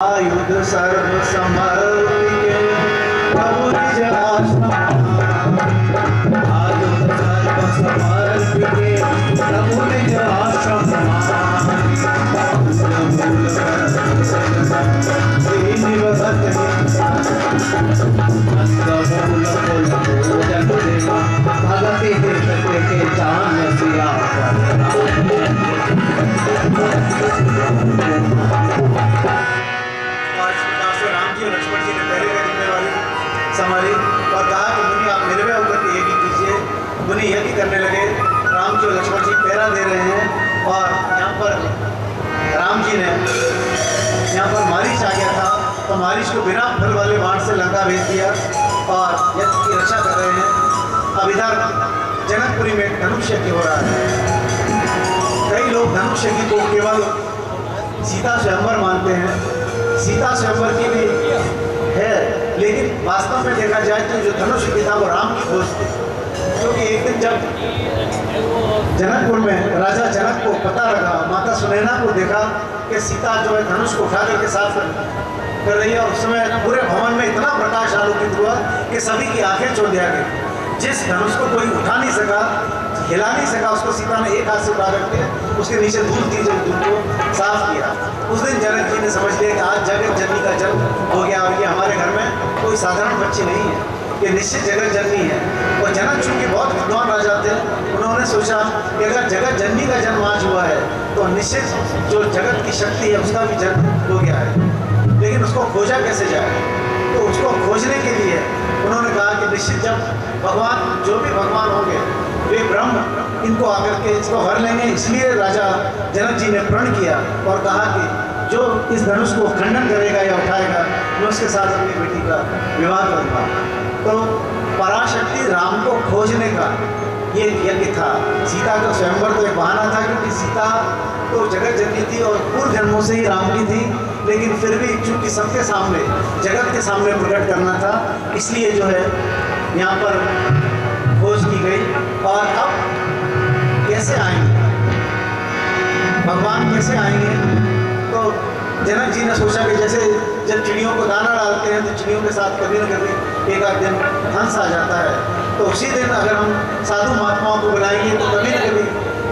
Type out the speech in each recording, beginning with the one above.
आयुध सर्व समर्पिके प्रभु निज आश्रम आयुध सर्व समर्पिके प्रभु निज आश्रम भगति के जान सिया लक्ष्मण जी ने पहले का जिम्मेवारी संभाली और कहा कि मुनि आप मेरे में होकर के यज्ञ कीजिए। मुनि यज्ञ करने लगे। राम जी और लक्ष्मण जी पहरा दे रहे हैं और यहाँ पर राम जी ने यहाँ पर मारीच आ गया था तो मारीच को बिना फल वाले बाण से लंका भेज दिया और यज्ञ की रक्षा कर रहे हैं। अब इधर जनकपुरी में धनुष यज्ञ हो रहा है। कई लोग धनुष यज्ञ को केवल सीता स्वयंवर मानते हैं। सीता स्वयंवर की भी है, लेकिन वास्तव में देखा जाए तो जो धनुष की था वो राम की खोज थी। क्योंकि एक दिन जब जनकपुर में राजा जनक को पता लगा, माता सुनैना को देखा कि सीता जो है धनुष को उठा करके साफ कर रही है और उस समय पूरे भवन में इतना प्रकाश आलोकित हुआ कि सभी की आंखें चौंध आ गई। जिस धनुष को कोई उठा नहीं सका, हिला नहीं सका, उसको सीता ने एक हाथ से उठा करके उसके नीचे धूल थी, जब धूल को साफ किया। उस दिन जनक जी ने समझ लिया कि आज जगत जननी का जन्म हो गया और ये हमारे घर में कोई साधारण बच्ची नहीं है, ये निश्चित जगत जननी है। और जनक चूंकि बहुत विद्वान राजा थे, उन्होंने सोचा कि अगर जगत जननी का जन्म आज हुआ है तो निश्चित जो जगत की शक्ति है उसका भी जन्म हो गया है। लेकिन उसको खोजा कैसे जाए, तो उसको खोजने के लिए उन्होंने कहा कि निश्चित जब भगवान जो भी भगवान होंगे वे ब्रह्म इनको आकर के इसको हर लेंगे। इसलिए राजा जनक जी ने प्रण किया और कहा कि जो इस धनुष को खंडन करेगा या उठाएगा मैं उसके साथ अपनी बेटी का विवाह करूँगा। तो पराशक्ति राम को खोजने का ये यज्ञ था। सीता का स्वयंवर तो एक बहाना था, क्योंकि सीता तो जगत जननी थी और पूर्व जन्मों से ही राम की थी, लेकिन फिर भी चूंकि सबके सामने जगत के सामने प्रकट करना था, इसलिए जो है यहाँ पर खोज की गई। और अब कैसे आएंगे भगवान, कैसे आएंगे? तो जनक जी ने सोचा कि जैसे जब चिड़ियों को दाना डालते हैं तो चिड़ियों के साथ कभी न कभी एक आध दिन हंस आ जाता है, तो उसी दिन अगर हम साधु महात्माओं को बुलाएंगे तो कभी न कभी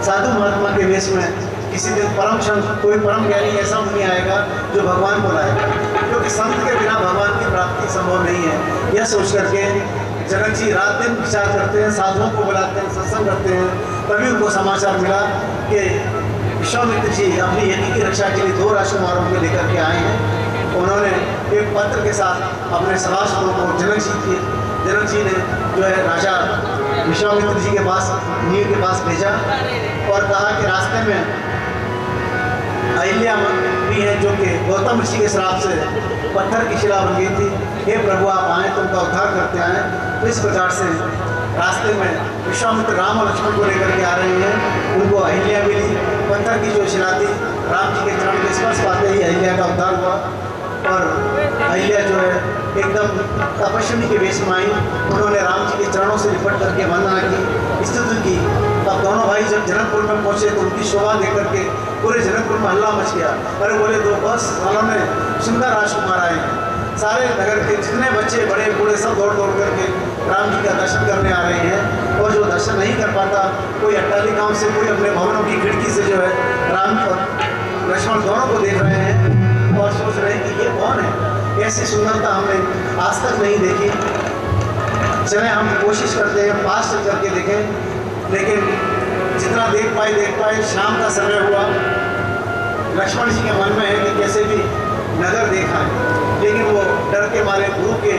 साधु महात्मा के वेश में किसी दिन परम संत, कोई परम ज्ञानी ऐसा मुनि आएगा जो भगवान को लाएगा, क्योंकि संत के बिना भगवान की प्राप्ति संभव नहीं है। यह सोच करके जनक जी रात दिन विचार करते हैं, साधुओं को बुलाते हैं, सत्संग करते हैं। तभी उनको समाचार मिला कि विश्वामित्र जी अपनी यज्ञ की रक्षा के लिए 2 राजकुमारों को लेकर के आए हैं। उन्होंने एक पत्र के साथ अपने सभासदों को जनक जी ने जो है राजा विश्वामित्र जी के पास, नील के पास भेजा और कहा कि रास्ते में अहिल्या भी है जो कि गौतम ऋषि के श्राप से पत्थर की शिला बन गई थी। हे प्रभु आप आए तो उनका उद्धार करते आए। तो इस प्रकार से रास्ते में विश्वामित्र राम और लक्ष्मण को लेकर के आ रहे हैं। उनको अहिल्या मिली, पत्थर की जो शिला थी, राम जी के चरण के स्पर्श पाते ही अहिल्या का उद्धार हुआ और अहिल्या जो है एकदम तपस्विनी के वेश में आई। उन्होंने राम जी के चरणों से लिपट करके वंदना की, स्तुति की। अब दोनों भाई जब जनकपुर में पहुंचे तो उनकी शोभा देख के पूरे जनकपुर में हल्ला मच गया। अरे बोले 2 सालों में सुंदर राजकुमार आए हैं, सारे नगर के जितने बच्चे बड़े बूढ़े सब दौड़ दौड़ करके राम जी का दर्शन करने आ रहे हैं। और जो दर्शन नहीं कर पाता, कोई अट्टालिकाओं से, कोई अपने भवनों की खिड़की से जो है राम और लक्ष्मण दोनों को देख रहे हैं और सोच रहे हैं कि ये कौन है, ऐसी सुंदरता हमने आज तक नहीं देखी। चले हम कोशिश करते हैं पास चल करके देखें, लेकिन जितना देख पाए शाम का समय हुआ। लक्ष्मण जी के मन में है कि कैसे भी नगर देखा है, लेकिन वो डर के मारे, गुरु के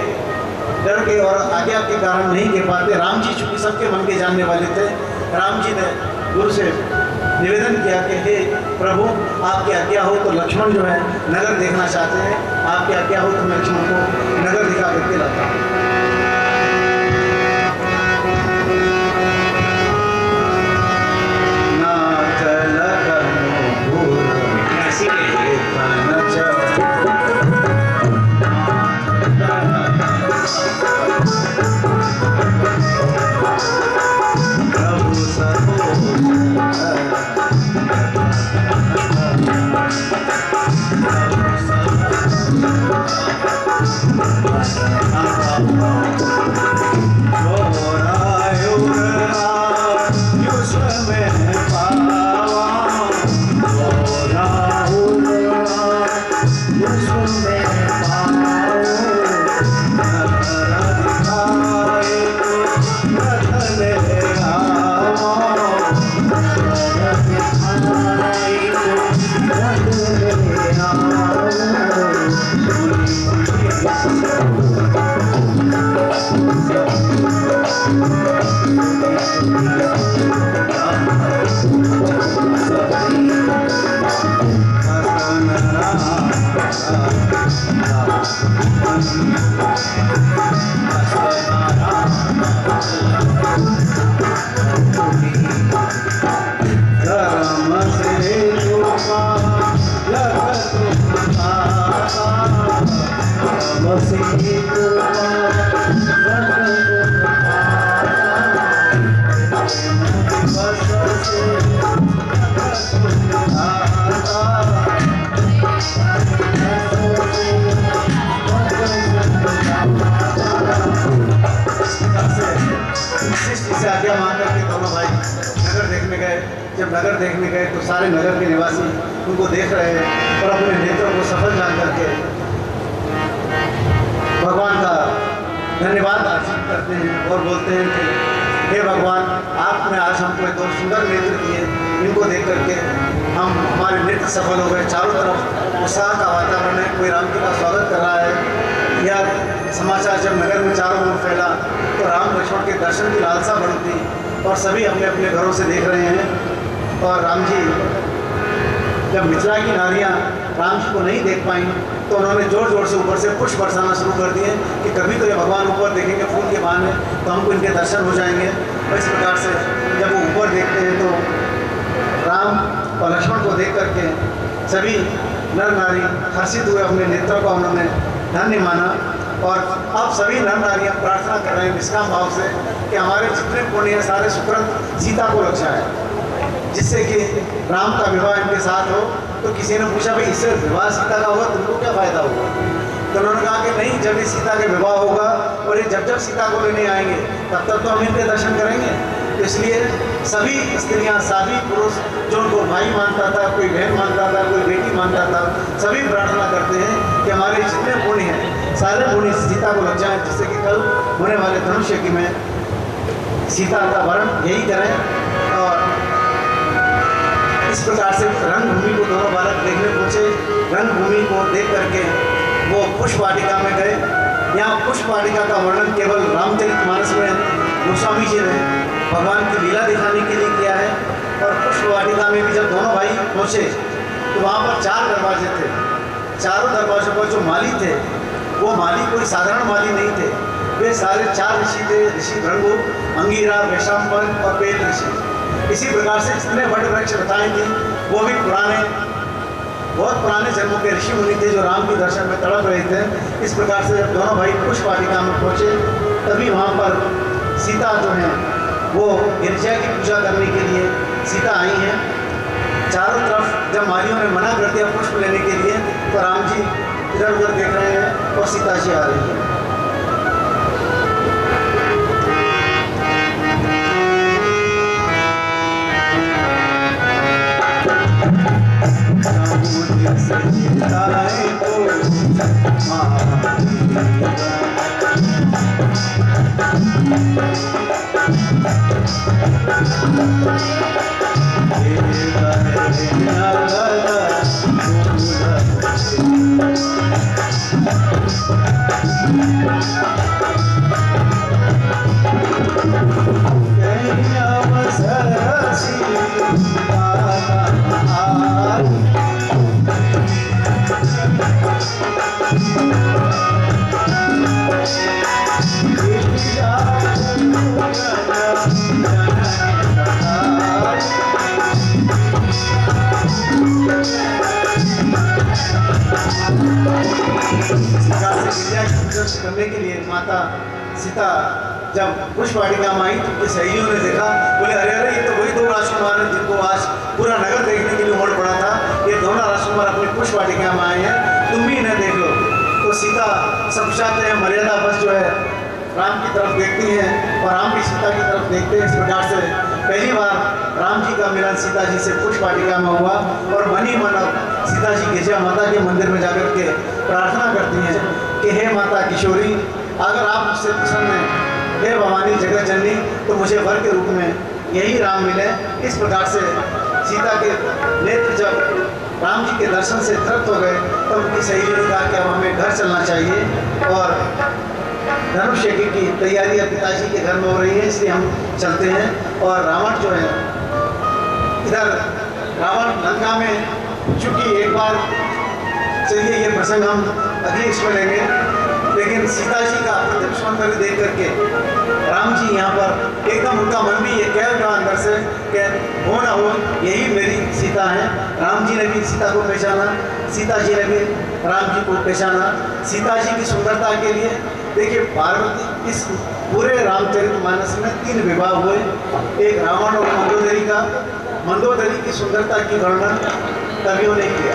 डर के और आज्ञा के कारण नहीं कह पाते। राम जी चूंकि सबके मन के जानने वाले थे, राम जी ने गुरु से निवेदन किया कि हे प्रभु आपकी आज्ञा हो तो लक्ष्मण जो है नगर देखना चाहते हैं, आपकी आज्ञा हो तो मैं लक्ष्मण को नगर दिखा करके लाता हूँ। सुनने पाओ दिखाए रतन आओ से आज्ञा मान करके दोनों भाई नगर देखने गए। जब नगर देखने गए तो सारे नगर के निवासी उनको देख रहे हैं और अपने नेत्रों को सफल जान करके भगवान का धन्यवाद अर्पित करते हैं और बोलते हैं कि हे भगवान, आपने आज हमको दो सुंदर नेत्र दिए, इनको देख करके हम हमारे नेत्र सफल हो गए। चारों तरफ उत्साह का वातावरण है, कोई राम जी का स्वागत कर रहा है। यह समाचार जब नगर में चारों ओर फैला तो राम लक्ष्मण के दर्शन की लालसा बढ़ती और सभी अपने अपने घरों से देख रहे हैं। और राम जी, जब मिथिला की नारियां राम जी को नहीं देख पाई तो उन्होंने जोर जोर से ऊपर से पुष्प बरसाना शुरू कर दिए कि कभी तो ये भगवान ऊपर देखेंगे फूल के बहाने तो हमको इनके दर्शन हो जाएंगे। और इस प्रकार से जब वो ऊपर देखते हैं तो राम और लक्ष्मण को देख करके सभी नर नारी हर्षित हुए, अपने नेत्रों को उन्होंने धन्य माना। और अब सभी नर नारियाँ प्रार्थना कर रहे हैं निष्काम भाव से कि हमारे जितने पुण्य हैं सारे सुकृत सीता को रक्षा है, जिससे कि राम का विवाह इनके साथ हो। तो किसी ने पूछा, भाई इससे विवाह सीता का होगा तुमको क्या फ़ायदा होगा? तो उन्होंने कहा कि नहीं, जब ये सीता के विवाह होगा और ये जब जब सीता को लेने आएंगे तब तक तो हम इनके दर्शन करेंगे। तो इसलिए सभी स्त्रियां, सभी पुरुष जो उनको भाई मानता था, कोई बहन मानता था, कोई बेटी मानता था, सभी प्रार्थना करते हैं कि हमारे जितने पुण्य हैं सारे पुण्य सीता को लग जाएँ, जिससे कि कल होने वाले धनुष यज्ञ में सीता का वरण यही करें। और इस प्रकार से रंगभूमि को दोनों बालक देखने पहुँचे। रंगभूमि को देख करके वो पुष्प वाटिका में गए। यहाँ पुष्प वाटिका का वर्णन केवल रामचरितमानस में गोस्वामी जी ने भगवान की लीला दिखाने के लिए किया है। और पुष्प वाटिका में भी जब दोनों भाई पहुँचे तो वहाँ पर 4 दरवाजे थे। चारों दरवाजों पर जो माली थे वो माली कोई साधारण माली नहीं थे, वे सारे 4 ऋषि थे। ऋषि भृंगु, अंगिरा, वैशंपायन और पेल ऋषि। इसी प्रकार से जितने वट वृक्ष बताए थे वो भी बहुत पुराने जन्मों के ऋषि मुनि थे जो राम के दर्शन में तड़प रहे थे। इस प्रकार से जब दोनों भाई पुष्प वाटिका में पहुँचे तभी वहाँ पर सीता जो है वो गिरिजा की पूजा करने के लिए सीता आई हैं। चारों तरफ जब मालियों ने मना कर दिया पुष्प लेने के लिए तो राम जी इधर उधर देख रहे हैं और सीता जी आ रही है। करने के लिए माता सीता जब पुष्प वाटिका में आई तो उनके सहेलियों ने देखा, बोले अरे अरे ये तो वही 2 राजकुमार हैं जिनको आज पूरा नगर देखने के लिए उमड़ पड़ा था। ये दोनों राजकुमार अपनी पुष्प वाटिका में आए हैं, तुम भी इन्हें देख लो। तो सीता सब चाहते हैं मर्यादा बस जो है राम की तरफ देखती हैं और राम भी सीता की तरफ देखते हैं। इस प्रकार से पहली बार राम जी का मिलन सीता जी से पुष्प वाटिका में हुआ और मन ही मन सीता जी गिरजा माता के मंदिर में जाकर के किशोरी, अगर आप मुझसे प्रसन्न हैं हे भवानी जगत जननी, तो मुझे वर के रूप में यही राम मिले। इस प्रकार से सीता के नेत्र जब राम जी के दर्शन से तृप्त हो गए, तब उनकी सहेली ने कहा कि अब हमें घर चलना चाहिए और धनुष यज्ञ की तैयारी अब पिताजी के घर में हो रही है, इसलिए हम चलते हैं। और रावण जो है, इधर रावण लंका में, चूंकि एक बार चलिए ये प्रसंग हम अगली इसमें लेंगे, लेकिन सीता जी का प्रतिम सौंदर्य देख करके राम जी यहाँ पर एकदम उनका मन भी ये कह रहा अंदर से कि हो ना हो यही मेरी सीता है। राम जी ने भी सीता को पहचाना, सीता जी ने भी राम जी को पहचाना। सीता जी की सुंदरता के लिए देखिए, पार्वती इस पूरे रामचरितमानस में 3 विवाह हुए, एक रावण और मंदोदरी का। मंदोदरी की सुंदरता की वर्णन कवियों ने किया।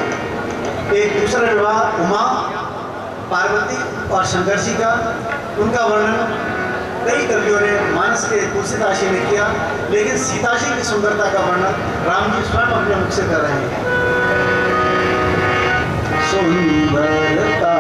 एक दूसरा विवाह उमा, पार्वती और शंकर जी का, उनका वर्णन कई कवियों ने मानस के तुलसीदास ने किया। लेकिन सीता जी की सुंदरता का वर्णन राम जी स्वयं अपने मुख से कर रहे हैं। सुंदरता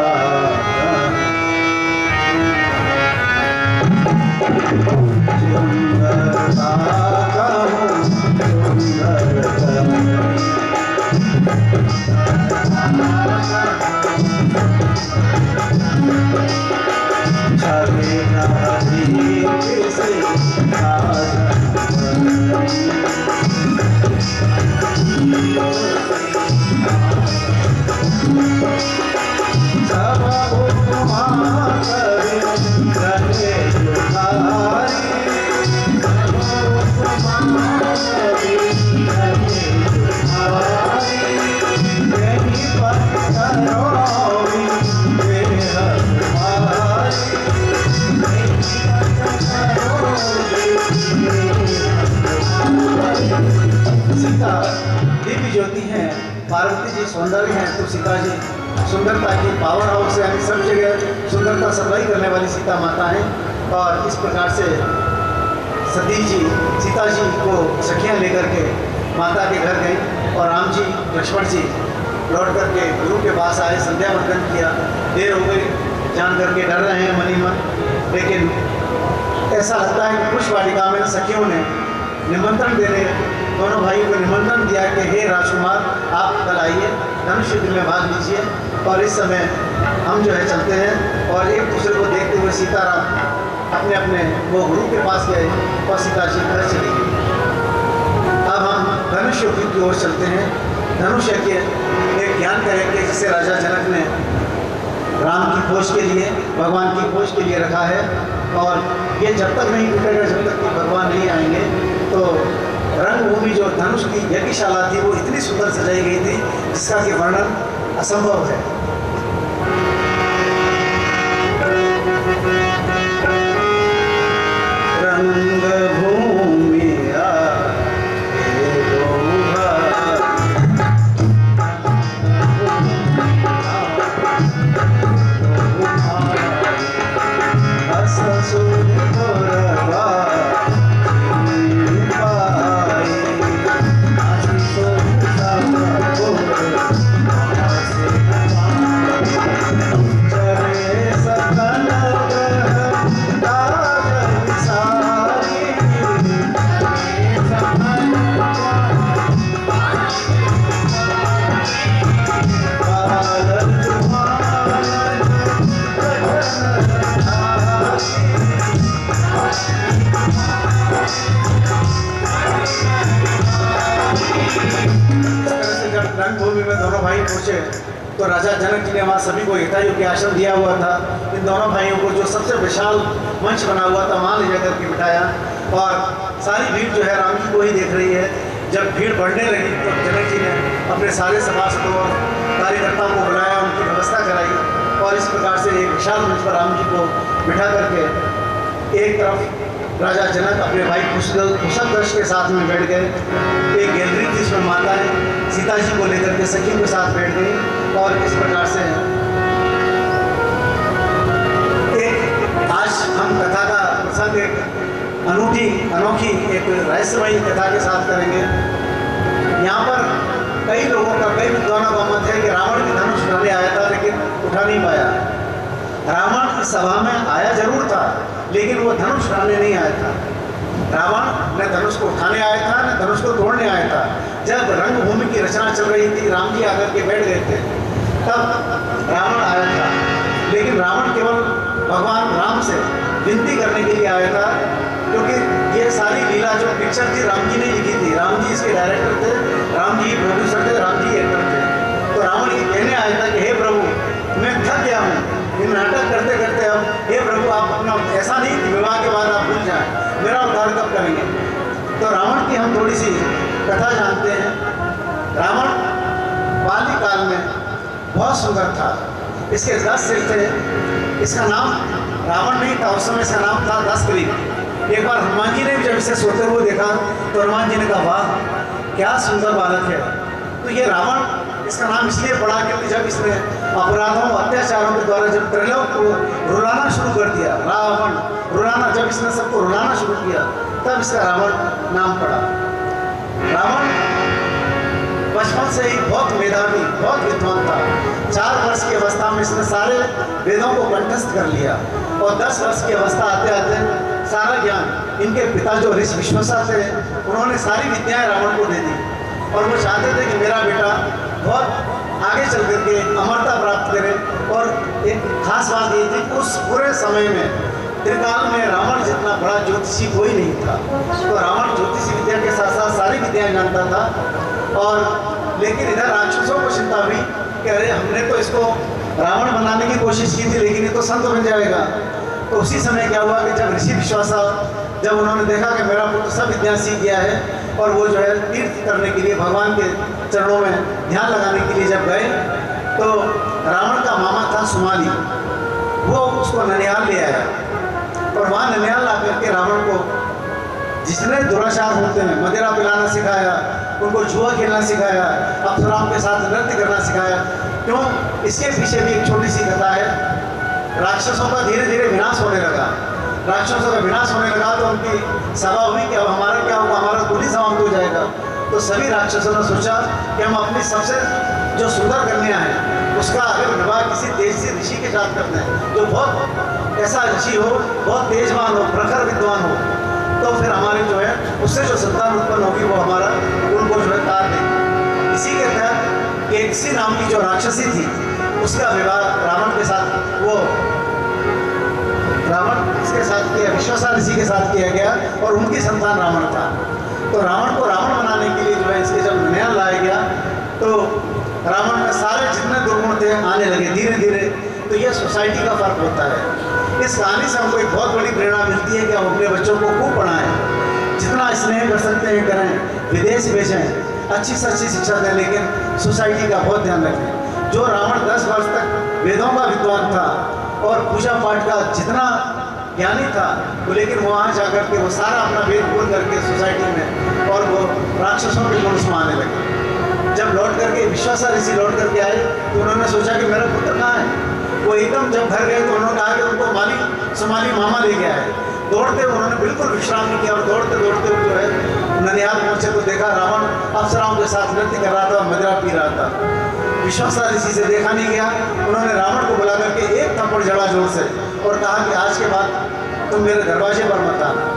दिव्य ज्योति है, पार्वती जी सौंदर्य है, तो सीता जी सुंदरता की पावर हाउस है। सब जगह सुंदरता सप्लाई करने वाली सीता माता है। और इस प्रकार से सती जी सीता जी को सखियाँ लेकर के माता के घर गई और राम जी लक्ष्मण जी लौट करके गुरु के पास आए, संध्या वंदन किया। देर हो गई जान करके डर रहे हैं मनी मन, लेकिन ऐसा लगता है कि पुष्प वाटिका में सखियों ने निमंत्रण देने दोनों भाइयों को निमंत्रण दिया कि हे राजकुमार, आप कल आइए, धनुष युद्ध में भाग लीजिए। और इस समय हम जो है चलते हैं। और एक दूसरे को देखते हुए सीताराम अपने अपने वो गुरु के पास गए और सीता जी घर चली गई। अब हम धनुष युद्ध की ओर चलते हैं। धनुष यज्ञ एक ज्ञान का यज्ञ जिसे राजा जनक ने राम की खोज के लिए, भगवान की खोज के लिए रखा है। और ये जब तक नहीं टूटेगा, जब तक कि भगवान नहीं आएंगे। तो रंगभूमि जो धनुष की यज्ञशाला थी वो इतनी सुंदर सजाई गई थी जिसका कि वर्णन असंभव है। रंगभूमि रंगभूमि में दोनों भाई पहुंचे तो राजा जनक जी ने वहाँ सभी को हितायु के आश्रम दिया हुआ था। इन दोनों भाइयों को जो सबसे विशाल मंच बना हुआ था वहाँ ले जाकर के बिठाया। और सारी भीड़ जो है राम जी को ही देख रही है। जब भीड़ बढ़ने लगी तो जनक जी ने अपने सारे सभासदों और कार्यकर्ताओं को बुलाया, उनकी व्यवस्था कराई। और इस प्रकार से एक विशाल मंच पर राम जी को बिठा करके एक तरफ राजा जनक अपने भाई कुशलध्वज के साथ में बैठ गए। एक गैलरी थी जिसमें माता ने सीता जी को लेकर के सखियों के साथ बैठ गई। और इस प्रकार से एक आज हम कथा का प्रसंग एक अनोखी एक रहस्यमयी कथा के साथ करेंगे। यहाँ पर कई विद्वानों का मत है कि रावण की धनुष उठाने आया था लेकिन उठा नहीं पाया। रावण की सभा में आया जरूर था, लेकिन वो धनुष उठाने नहीं आया था। रावण न धनुष को उठाने आया था, न धनुष को तोड़ने आया था। जब रंगभूमि की रचना चल रही थी, राम जी आकर के बैठ गए थे, तब रावण आया था। लेकिन रावण केवल भगवान राम से विनती करने के लिए आया था, क्योंकि ये सारी लीला जो पिक्चर थी राम जी ने लिखी थी। राम जी इसके डायरेक्टर थे, राम जी प्रोड्यूसर थे, राम जी एक्टर थे। तो रावण ये कहने आया था कि हे प्रभु, मैं थक गया हूँ इन नाटक करते करते। अब हे प्रभु, आप अपना ऐसा नहीं कि विवाह के बाद आप भूल जाएं, मेरा उद्धार कब करेंगे। तो रावण की हम थोड़ी सी कथा जानते हैं। रावण बाल्यकाल में बहुत सुंदर था। इसके 10 सिर थे। इसका नाम रावण नहीं था, उस समय इसका नाम था दशग्रीव। एक बार हनुमान जी ने भी जब इसे सोते हुए देखा तो हनुमान जी ने कहा, वाह क्या सुंदर बालक है। तो ये रावण इसका नाम इसलिए पड़ा क्योंकि जब इसने अपराधों अत्याचारों के द्वारा जब त्रैलोक को रुलाना शुरू कर दिया, रावण रुलाना, जब इसने सबको रुलाना शुरू किया, तब इसका रावण नाम पड़ा। रावण बचपन से ही बहुत मेधावी, बहुत विद्वान था। 4 वर्ष की अवस्था में इसने सारे वेदों को कंठस्थ कर लिया, और 10 वर्ष की अवस्था आते आते सारा ज्ञान इनके पिता जो ऋषि विश्वासा थे, उन्होंने सारी विद्याएं रावण को दे दी। और वो चाहते थे कि मेरा बेटा बहुत आगे चल करके अमरता प्राप्त करे। और एक खास बात ये थी कि उस पूरे समय में त्रिकाल में रावण जितना बड़ा ज्योतिषी कोई नहीं था। तो रावण ज्योतिषी विद्या के साथ साथ सारी विद्याएं जानता था। और लेकिन इधर राक्षसों को चिंता हुई कि अरे हमने तो इसको रावण बनाने की कोशिश की थी, लेकिन ये तो संत बन जाएगा। तो उसी समय क्या हुआ कि जब ऋषि विश्वासा, जब उन्होंने देखा कि मेरा पुत्र सब विद्या सीख गया है, और वो जो है तीर्थ करने के लिए भगवान के चरणों में ध्यान लगाने के लिए जब गए, तो रावण का मामा था सुमाली, वो उसको ननिहाल ले आया। और वहाँ ननिहाल ला करके रावण को जितने दुराचार होते हैं, मदिरा पिलाना सिखाया, उनको जुआ खेलना सिखाया, अप्सराओं के साथ नृत्य करना सिखाया। क्यों? इसके पीछे भी एक छोटी सी कथा है। राक्षसों का धीरे धीरे विनाश होने लगा। राक्षसों का विनाश होने लगा तो उनकी सभा हुई कि अब हमारा क्या होगा, हमारा कुल ही समाप्त हो जाएगा। तो सभी राक्षसों ने सोचा कि हम अपनी सबसे जो सुंदर कन्या है उसका अगर विवाह किसी तेजसी ऋषि के साथ करते हैं, जो बहुत ऐसा ऋषि हो, बहुत तेजवान हो, प्रखर विद्वान हो, तो फिर हमारी जो है उससे जो संतान उत्पन्न होगी वो हमारा उनको जो है तार देगी। इसी के तहत केकसी नाम की जो राक्षसी थी, उसका विवाह रावण के साथ, वो रावण इसके साथ किया, विश्वासा ऋषि के साथ किया गया, और उनकी संतान रावण था। तो रावण को रावण बनाने के लिए जो है इसके जब ननिहाल लाया गया, तो रावण में सारे जितने दुर्गुण थे आने लगे धीरे धीरे। तो ये सोसाइटी का फर्क होता है। इस कहानी से हमको एक बहुत बड़ी प्रेरणा मिलती है कि हम अपने बच्चों को खूब पढ़ाएं, जितना स्नेह कर सकते हैं करें, विदेश भेजें, अच्छी से अच्छी शिक्षा दें, लेकिन सोसाइटी का बहुत ध्यान रखें। जो रावण 10 वर्ष तक वेदों का विद्वान था और पूजा पाठ का जितना ज्ञानी था, वो लेकिन वहाँ जाकर के वो सारा अपना वेद भूल करके सोसाइटी में, और वो राक्षसों के गुण सुनाने लगे। जब लौट करके विश्वासा ऋषि लौट करके आए तो उन्होंने सोचा कि मेरा पुत्र कहाँ है। वो एकदम जब घर गए तो उन्होंने कहा कि उनको सुमाली मामा ले गया है। दौड़ते उन्होंने बिल्कुल विश्राम नहीं किया, और दौड़ते दौड़ते जो है ननिहाल पहुँचे तो देखा रावण अप्सराओं के साथ नृत्य कर रहा था और मदिरा पी रहा था। विश्वासा ऋषि से देखा नहीं गया। उन्होंने रावण को बुला करके एक थप्पड़ जड़ा जोर से, और कहा कि आज के बाद तुम मेरे दरवाजे पर मत आना।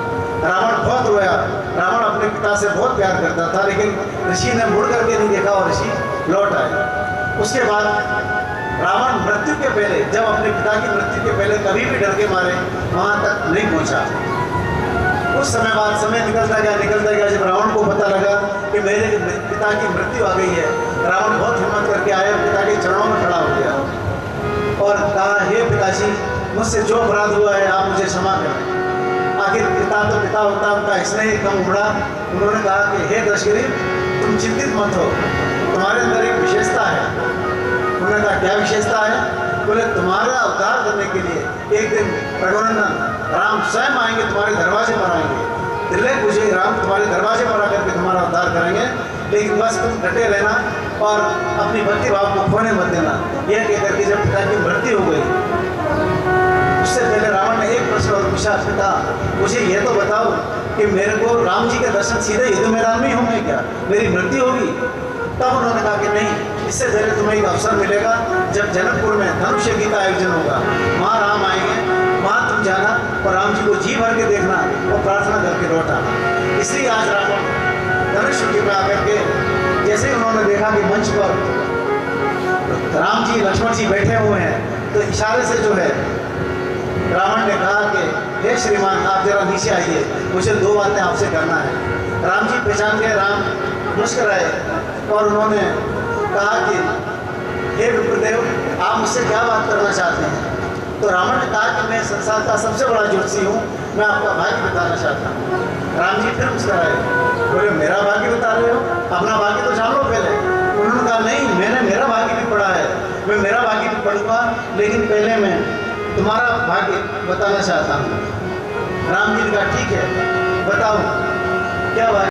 रावण बहुत रोया। रावण अपने पिता से बहुत प्यार करता था, लेकिन ऋषि ने मुड़ करके नहीं देखा और ऋषि लौट आए। उसके बाद रावण मृत्यु के पहले, जब अपने पिता की मृत्यु के पहले कभी भी डर के मारे वहाँ तक नहीं पहुँचा। कुछ समय बाद समय निकलता गया, जब रावण को पता लगा कि मेरे पिता की मृत्यु आ गई है, रावण बहुत हिम्मत करके आया, पिता के चरणों में खड़ा हो गया और कहा, हे पिताजी, मुझसे जो अपराध हुआ है आप मुझे क्षमा करें। आखिर पिता तो पिता होता, उनका स्नेह कम उमड़ा। उन्होंने कहा कि हे दशग्रीव, तुम चिंतित मत हो, तुम्हारे अंदर एक विशेषता है। उन्होंने कहा, क्या विशेषता है? बोले, तुम्हारा उद्धार करने के लिए एक दिन रघुनंदन राम स्वयं आएंगे, तुम्हारे दरवाजे पर आएंगे। दिल्ली पूछे, राम तुम्हारे दरवाजे पर आकर के तुम्हारा उद्धार करेंगे, लेकिन बस तुम डटे रहना और अपनी भक्ति भाव को खोने मत देना। यह कह करके जब पिता की मृत्यु हो गई, उससे पहले रावण ने एक प्रश्न और पूछा, पिता मुझे यह तो बताओ कि मेरे को राम जी के दर्शन सीधे युद्ध मैदान में ही होंगे क्या? मेरी मृत्यु होगी? तब उन्होंने कहा कि नहीं, इससे पहले तुम्हें एक अवसर मिलेगा जब जनकपुर में धनुष यज्ञ का आयोजन होगा, वहाँ राम आएंगे, वहाँ तुम जाना और राम जी को जी भर के देखना और प्रार्थना करके लौट आना। इसलिए आज रावण धनुष यज्ञ में आकर के जैसे ही उन्होंने देखा कि मंच पर राम जी लक्ष्मण जी बैठे हुए हैं, तो इशारे से जो है रावण ने कहा कि हे श्रीमान, आप जरा नीचे आइए, मुझे 2 बातें आपसे करना है। राम जी पहचान गए, राम मुस्कुराए और उन्होंने कहा कि हे विप्रदेव, आप मुझसे क्या बात करना चाहते हैं? तो रावण ने कहा कि मैं संसार का सबसे बड़ा ज्योतिषी हूँ, मैं आपका भाग्य बताना चाहता हूँ। राम जी फिर मुस्कुराए, बोले मेरा भाग्य बता रहे हो? अपना भाग्य तो जान लो पहले। उन्होंने कहा नहीं, मैंने मेरा भाग्य भी पढ़ा है, मैं मेरा भाग्य भी पढ़ूंगा, लेकिन पहले मैं तुम्हारा भाग्य बताना चाहता हूँ। राम जी ने कहा ठीक है, बताओ क्या भाग्य